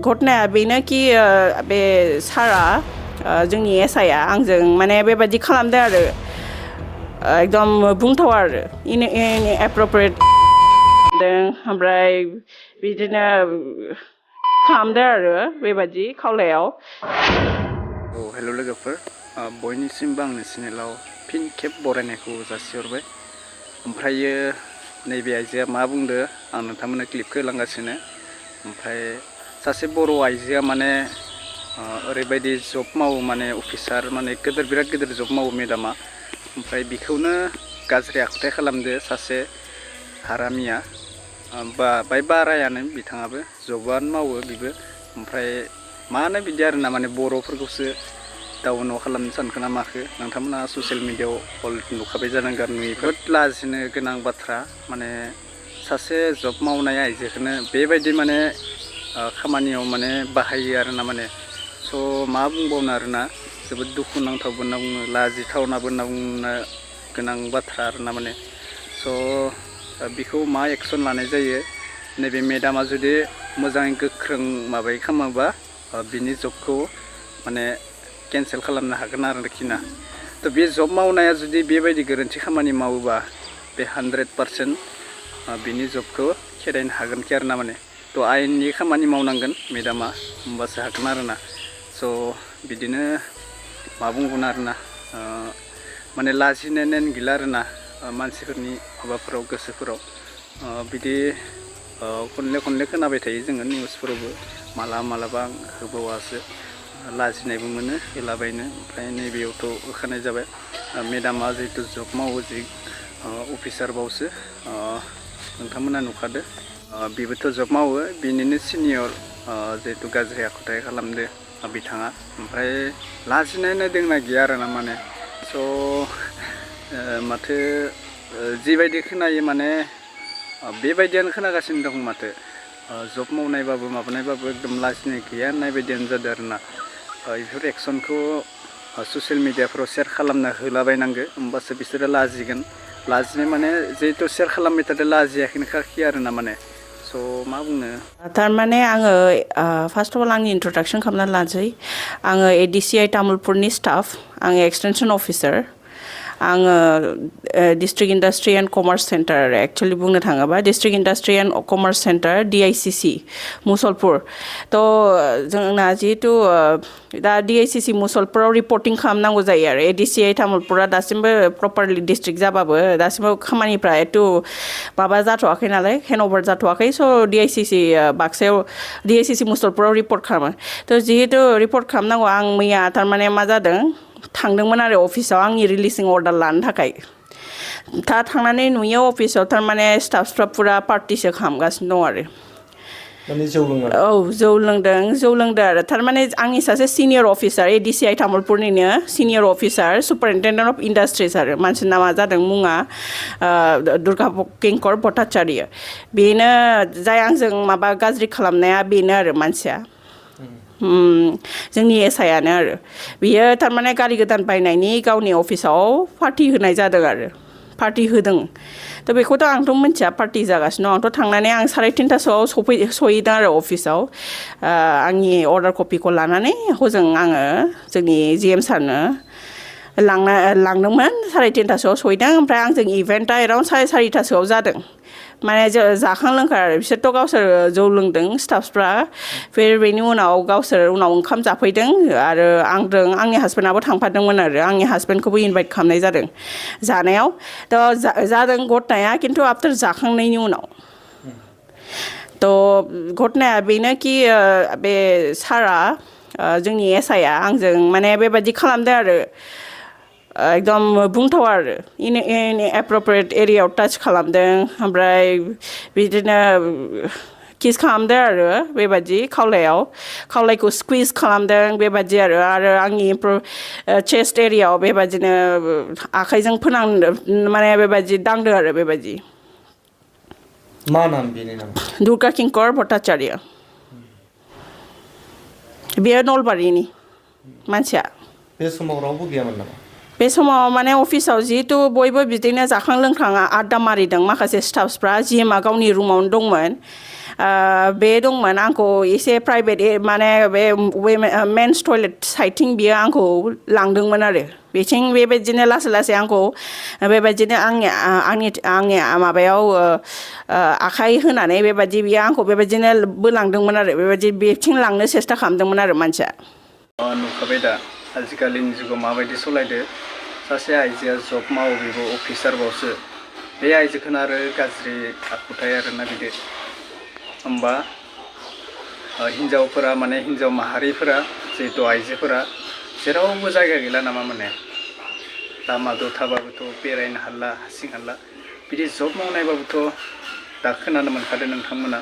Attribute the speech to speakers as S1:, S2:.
S1: घटनाया बेनो कि बे सारा जोंनि एसआइआ आंजों माने बेबादि खालामदों आरो एकदम बुंथावा आरो इनएप्रोप्रिएट ओमफ्राय बिदिनो खालामदों आरो बेबादि खावलायाव।
S2: हेल' लोगोफोर, बयनिसिमबो आंनि चेनेलाव फिन खेब बरायनायखौ जासिहरबाय। ओमफ्रायो नैबे आइजोआ मा बुंदो आं नोंथांमोननो क्लिपखौ होलांगासिनो। ओमफ्राय सासे बर' आइजोआ माने ओरैबायदि जब मावो, माने अफिसार, माने बिराद गिदिर जब मावो मेडामा। ओमफ्राय बिखौनो गाज्रि आखुथाय खालामदो सासे हारामिया, बाय बारायानो बिथाङाबो जबानो मावो बिबो। ओमफ्राय मानो बिदि आरोना, माने बर'फोरखौसो डाउनाव खालामनो सानखो ना माखो। नोंथांमोना ससियेल मिडियाआव अलरेडि नुखाबाय जानांगोन, नुयोबोद लाजिनो गोनां बाथ्रा। माने सासे जब मावनाय आइजोखौनो बेबायदि माने खामानियाव माने बाहायो आरोना। माने स' मा बुंबावनो आरोना, जोबोद दुखु नांथावबो होनना बुङो, लाजिथावनाबो होनना बुंनो गोनां बाथ्रा आरोना। माने स' बिखौ मा एक्सन लानाय जायो, नैबे मेडामा जुदि मोजाङै गोख्रों माबायै खालामोबा बिनि जबखौ माने केन्सेल खालामनो हागोन आरोखि ना। थ' बे जब मावनाया जुदि बेबायदि गोरोन्थि खामानि मावोबा बे 100% बिनि जबखौ खेदायनो हागोनखि आरोना। माने थ' आयेननि खामानि मावनांगोन मेडामा, होमबासो हागोन आरोना। स' बिदिनो मा बुंगोन आरोना, माने लाजिनायानो गैला आरोना मानसिफोरनि माबाफोराव, गोसोफोराव। बिदि खनले खनले खोनाबाय थायो जोङो निउसफोरावबो, मालाबा होबावासो लाजिनायबो मोनो हेलाबायनो। ओमफ्राय नैबेयावथ' होखानाय जाबाय। मेडामा जिहेतु जब मावो, जि अफिसार बावसो, नोंथांमोना नुखादो। बेबोथ' जब मावो, बिनिनो सिनियर जिहेतु गाज्रि आखुथाय खालामदो बिथाङा। ओमफ्राय लाजिनायानो दोंना गैया आरोना। माने स' माथो जिबायदि खोनायो माने बेबायदियानो खोनागासिनो दं माथो। जब मावनायबाबो माबानायबाबो एकदम लाजिनाय गैया होननाय बायदियानो जादों आरोना। बेफोर एक्सनखौ ससियेल मिडियाफ्राव शेयार खालामना होलाबायनांगो, होमबासो बिसोरो लाजिगोन। लाजिनाय माने जिहेतु शेयार खालामबाय थादों, लाजियाखैनोखाखि आरोना। माने स' मा बुंनो।
S1: थारमाने आङो फार्स्ट अफ अल आंनि इन्ट्रडाक्सन खालामनानै लानोसै। आङो एडिसिआइ तामुलपुरनि स्टाफ, आङो एक्सटेनसन अफिसार। आङो district industry and commerce centre, actually बुंनो थाङोबा district industry and commerce centre DICC Musalpur. थ' जोंना जिहेतु दा DICC मुसलपुराव रिपर्टिं खालामनांगौ जायो आरो एडिसिआइ तामुलपुरा दासिमबो प्रपारलि डिस्ट्रिक्ट जाबाबो दासिमबो खामानिफ्रा एथु माबा जाथ'वाखै नालाय, हेन्डअभार जाथ'वाखै। स' DICC बाक्सायाव, DICC मुसलपुराव रिपर्ट खालामो। थ' जिहेतु रिपर्ट खालामनांगौ, आं मैया थारमाने मा जादों, थांदोंमोन आरो अफिसाव आंनि रिलिजिं अर्डार लानो थाखाय। थांनानै नुयो अफिसाव थारमाने स्टाफसफ्रा फुरा पार्टिसो खालामगासिनो दं आरो।
S3: माने जौ लोङो?
S1: औ, जौ लोंदों आरो। थारमाने आंनि सासे सिनियर अफिसार, एडिसिआइ तामुलपुरनिनो senior officer, superintendent of industries आरो। मानसिनि नामा जादों, मुङा दुर्गा किंकर भट्टाचार्य। बेनो जाय आंजों माबा गाज्रि खालामनाया, बेनो आरो मानसिया। जोंनि एसआइआनो आरो। बियो थारमाने गारि गोदान बायनायनि गावनि अफिसाव पार्टि होनाय जादों आरो, पार्टि होदों। थ' बेखौथ' आंथ' मिथिया पार्टि जागासिनो दं। आंथ' थांनानै आं 3:30 सहैदों आरो अफिसाव, आंनि अर्डार कपिखौ लानानै। हजों आङो जोंनि GM सारनो लांदोंमोन, 3:30 सहैदों। ओमफ्राय आंजों इभेन्टआ एराउन्ड 4:30 जादों। माने जाखां लोंखां आरो बिसोरथ' गावसोर जौ लोंदों स्टाफसफ्रा। बेनि उनाव गावसोर उनाव ओंखाम जाफैदों आरो आंनि हासबेन्डआबो थांफादोंमोन आरो। आंनि हासबेन्डखौबो इनभाइट खालामनाय जादों जानायाव। थ' जादों घटनाया, खिन्थु आफ्टार जाखांनायनि उनाव। थ' घटनाया बेनो कि बे सारा जोंनि एसआइआ आंजों माने बेबादि खालामदों आरो एकदम बुंथावा आरो इनएप्रोप्रिएट एरियायाव टाच खालामदों। ओमफ्राय बिदिनो किस खालामदों आरो बेबादि खावलायखौ स्कुइज खालामदों बेबादि आरो आंनि चेस्ट एरियायाव बेबादिनो आखाइजों माने बेबादि दांदों आरो बेबादि।
S3: मा नाम बेनि नाम?
S1: दुर्गा किंकर भट्टाचार्य। बेयो नलबारिनि मानसिया।
S3: बे समाव रावबो गैयामोन नामा?
S1: बे समाव माने अफिसाव जिहेतु बयबो बिदिनो जाखां लोंखां आड्डा मारिदों माखासे स्टाफसफ्रा जिएमआ गावनि रुमावनो दंमोन बे दंमोन आंखौ एसे प्राइभेट माने बे मेन्स टयलेट साइडथिं बियो आंखौ लांदोंमोन आरो बेथिं बेबायदिनो लासै लासै आंखौ बेबायदिनो आंनि माबायाव आखाइ होनानै बेबायदि बियो आंखौ बेबायदिनो बोलांदोंमोन आरो बेबायदि बेथिं लांनो सेस्था खालामदोंमोन आरो मानसिया
S2: नुखाबाय दा आजिखालिनि जुगाव माबायदि सलायदो सासे आइजोआ जब मावो बेबो अफिसारबावसो बे आइजोखौनो आरो गाज्रि आखुथाय आरोना बिदि होमबा हिन्जावफोरा माने हिन्जाव माहारिफोरा जिहेतु आइजोफोरा जेरावबो जायगा गैला नामा माने लामा दथाबाबोथ' बेरायनो हाला हारसिं हाला बिदि जब मावनायबाबोथ' दा खोनानो मोनखादों नोंथांमोना